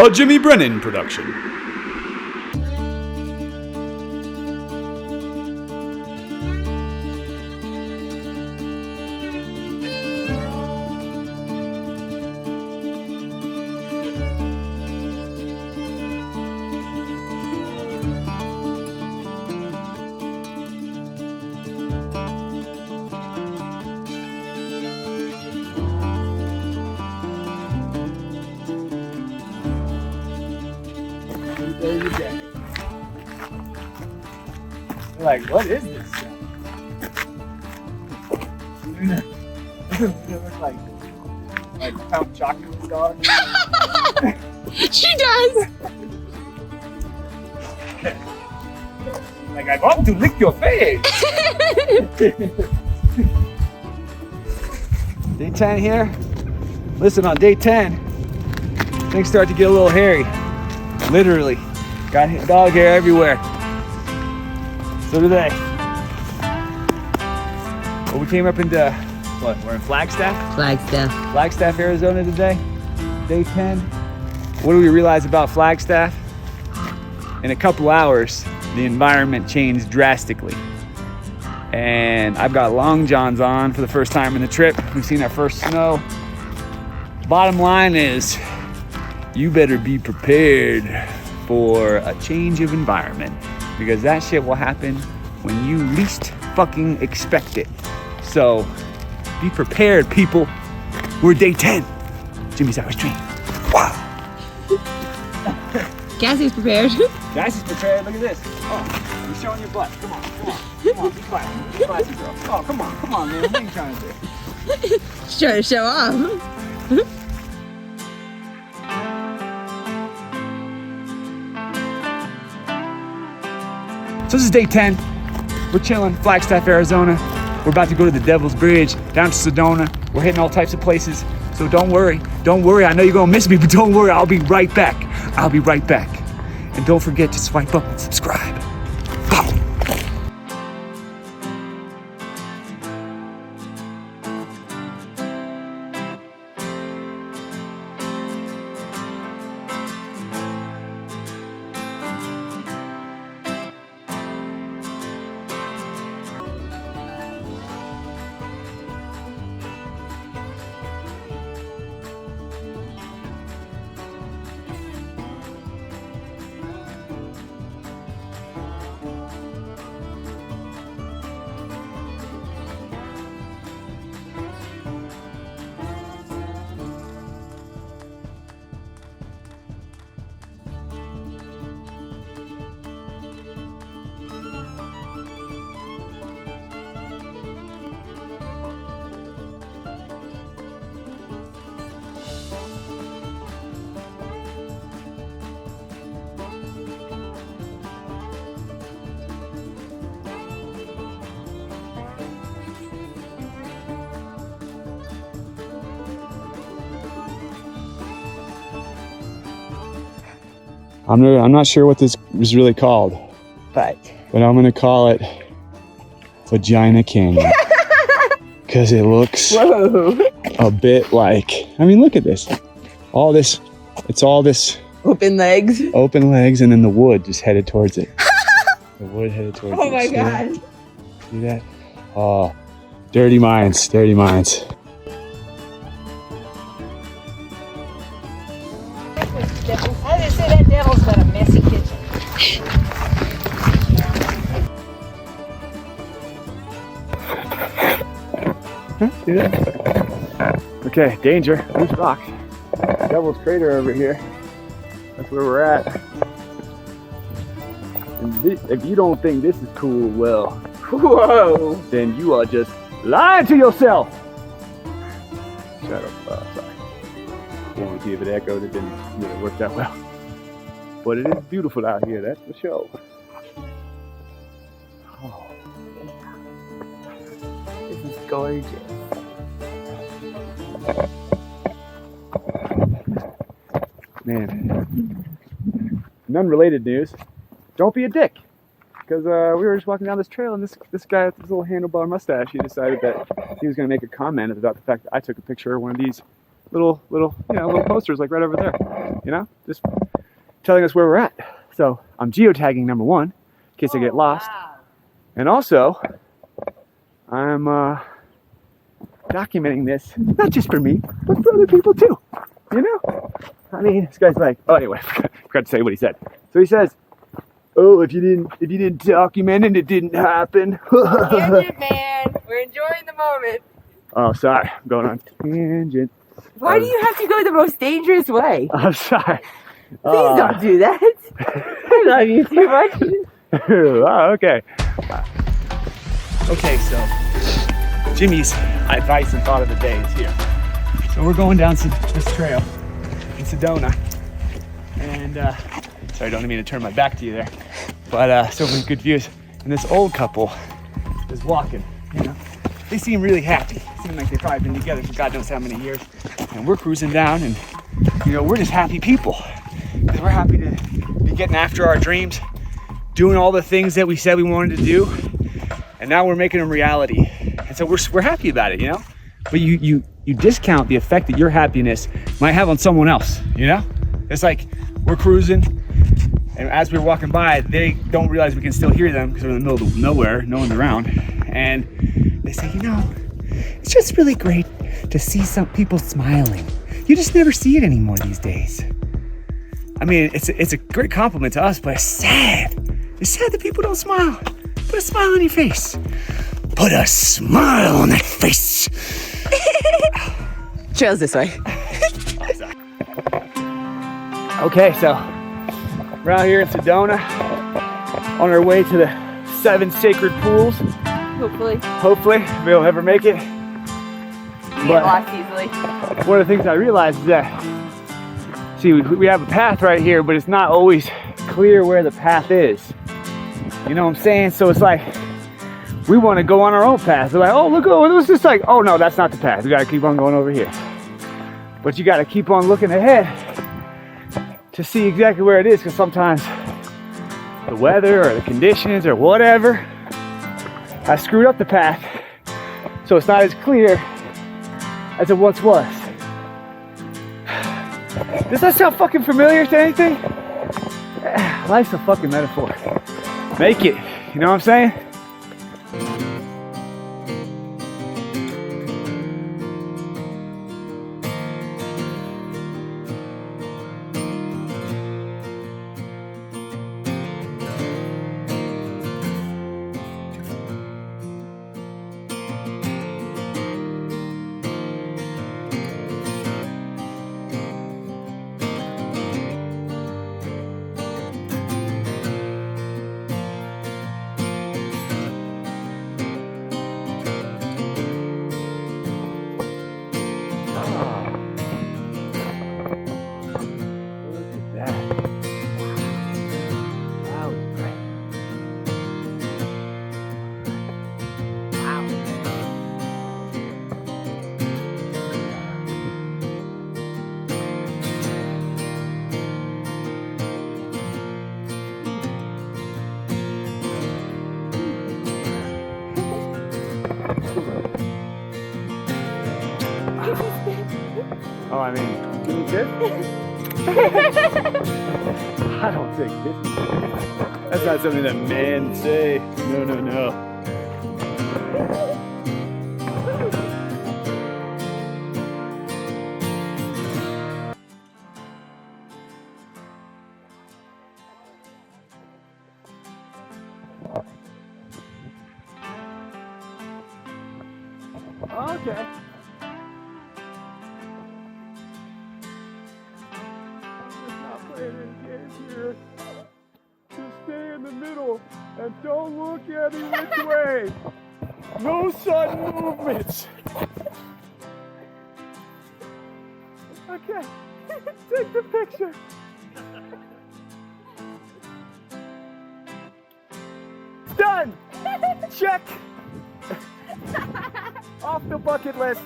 A Jimmy Brennan production. Like, what is this stuff? It looks like Count Chocolate's dog. She does. Like, I want to lick your face. Day 10 here. Listen, on day 10, things start to get a little hairy. Literally. Got dog hair everywhere. So do they. Well, we came up into, what, we're in Flagstaff? Flagstaff, Arizona today. Day 10. What do we realize about Flagstaff? In a couple hours, the environment changed drastically. And I've got long johns on for the first time in the trip. We've seen our first snow. Bottom line is, you better be prepared for a change of environment, because that shit will happen when you least fucking expect it. So be prepared, people. We're day 10. Jimmy's out stream. Wow. Cassie's prepared. Cassie's prepared. Look at this. Oh, you're showing your butt. Come on. Be classy. Be classy, girl. Oh, come on, man. What are you trying to do? She's trying to show off. So this is day 10. We're chilling, Flagstaff, Arizona. We're about to go to the Devil's Bridge, down to Sedona. We're hitting all types of places. So don't worry. I know you're gonna miss me, but don't worry, I'll be right back. And don't forget to swipe up and subscribe. Pow. I'm not sure what this is really called, but I'm gonna call it Vagina King, because it looks a bit like, I mean, look at this. It's all this Open legs, and then the wood just headed towards it. The wood headed towards it. Oh my God. See that? Oh, dirty minds. I just say that devil's got a messy kitchen. See that? Okay, danger. Loose rocks. Devil's Crater over here. That's where we're at. And if you don't think this is cool, well, whoa, then you are just lying to yourself. Shut up. Sorry. I want to see if it echoed. It didn't really work that well. But it is beautiful out here, that's for sure. Oh, this is gorgeous. Man, non-related news. Don't be a dick. Because we were just walking down this trail, and this guy with this little handlebar mustache, he decided that he was going to make a comment about the fact that I took a picture of one of these little little posters like right over there. You know, just telling us where we're at. So I'm geotagging number one in case I get lost, and also I'm documenting this not just for me, but for other people too. You know, I mean, this guy's like, oh, anyway, forgot to say what he said. So he says, oh, if you didn't document it, it didn't happen. Tangent, man. We're enjoying the moment. Oh, sorry, I'm going on tangent. Why do you have to go the most dangerous way? I'm sorry. Please don't do that. I love you too much. Oh, okay. Okay, so Jimmy's advice and thought of the day is here. So we're going down this trail in Sedona, and sorry, I don't mean to turn my back to you there, but so many good views. And this old couple is walking. You know, they seem really happy. Seem like they've probably been together for God knows how many years. And we're cruising down, and you know, we're just happy people because we're happy to be getting after our dreams, doing all the things that we said we wanted to do, and now we're making them reality. And so we're happy about it, you know. But you discount the effect that your happiness might have on someone else, you know? It's like we're cruising, and as we're walking by, they don't realize we can still hear them because they're in the middle of nowhere, no one's around. And they say, you know, it's just really great to see some people smiling. You just never see it anymore these days. I mean, it's a great compliment to us, but it's sad. It's sad that people don't smile. Put a smile on your face. Put a smile on that face. Trail's this way. Okay, so we're out here in Sedona on our way to the 7 sacred pools. Hopefully, we'll ever make it. Get lost easily. One of the things I realized is that, see, we have a path right here, but it's not always clear where the path is. You know what I'm saying? So it's like, we want to go on our own path. We're like, oh, look, oh, it was just like, oh no, that's not the path. We got to keep on going over here. But you got to keep on looking ahead to see exactly where it is, because sometimes the weather or the conditions or whatever has screwed up the path, so it's not as clear as it once was. Does that sound fucking familiar to anything? Life's a fucking metaphor. Make it, you know what I'm saying? Oh, I mean, can you dip? I don't think this. That's not something that men say. No, no, no. Okay. Here. Just stay in the middle and don't look any which way. No sudden movements. Okay, take the picture. Done. Check. Off the bucket list.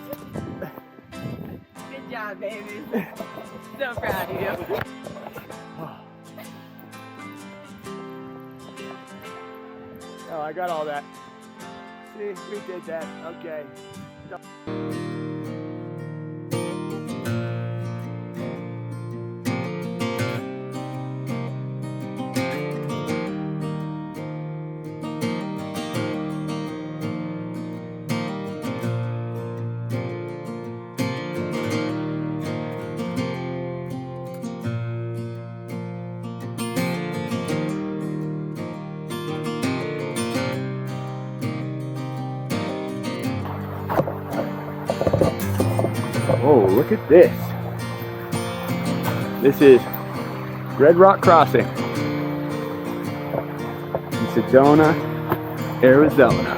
Good job, baby. So proud of you. Oh, I got all that. See, we did that. Okay. Oh, look at this. This is Red Rock Crossing in Sedona, Arizona.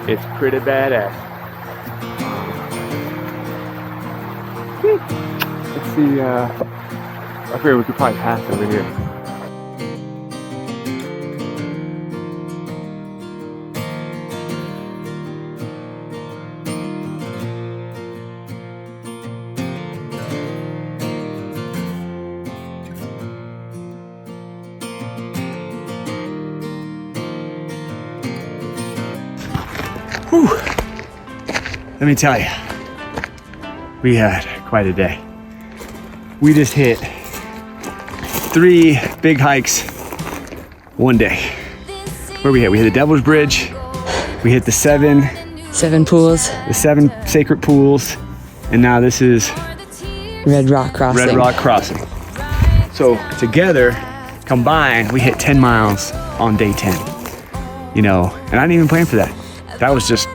It's pretty badass. Let's see, I figure we could probably pass over here. Whew. Let me tell you, we had quite a day. We just hit 3 big hikes one day. Where we hit? We hit the Devil's Bridge. We hit the 7 pools. The 7 sacred pools. And now this is Red Rock Crossing. Red Rock Crossing. So together, combined, we hit 10 miles on day 10. You know, and I didn't even plan for that. That was just,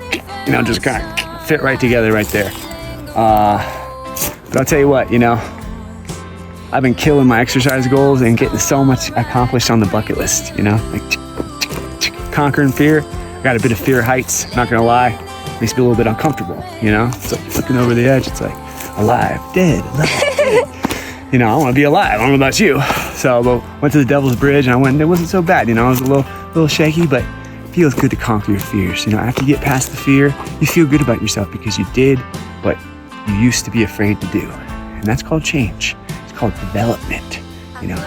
you know, just kind of fit right together right there. But I'll tell you what, you know, I've been killing my exercise goals and getting so much accomplished on the bucket list, you know, like conquering fear. I got a bit of fear of heights, not gonna lie. Makes me a little bit uncomfortable, you know? It's like looking over the edge, it's like alive, dead, alive, dead. You know, I wanna be alive, I don't know about you. So, but went to the Devil's Bridge and I went, and it wasn't so bad, you know, it was a little shaky, but it feels good to conquer your fears. You know, after you get past the fear, you feel good about yourself because you did what you used to be afraid to do. And that's called change. It's called development, you know.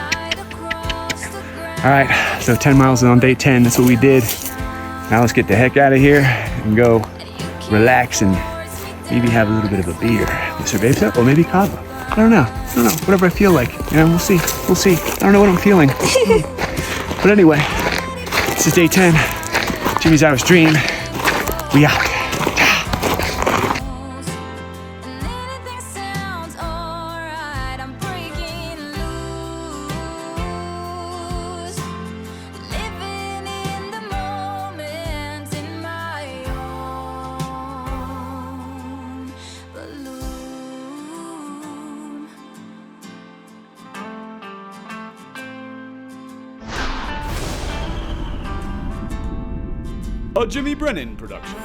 All right, so 10 miles on day 10, that's what we did. Now let's get the heck out of here and go relax and maybe have a little bit of a beer. Mr. Babe, or maybe kava. I don't know, whatever I feel like. You know, we'll see. I don't know what I'm feeling. But anyway, this is day 10. Jimmy's Irish Dream. We out. A Jimmy Brennan production.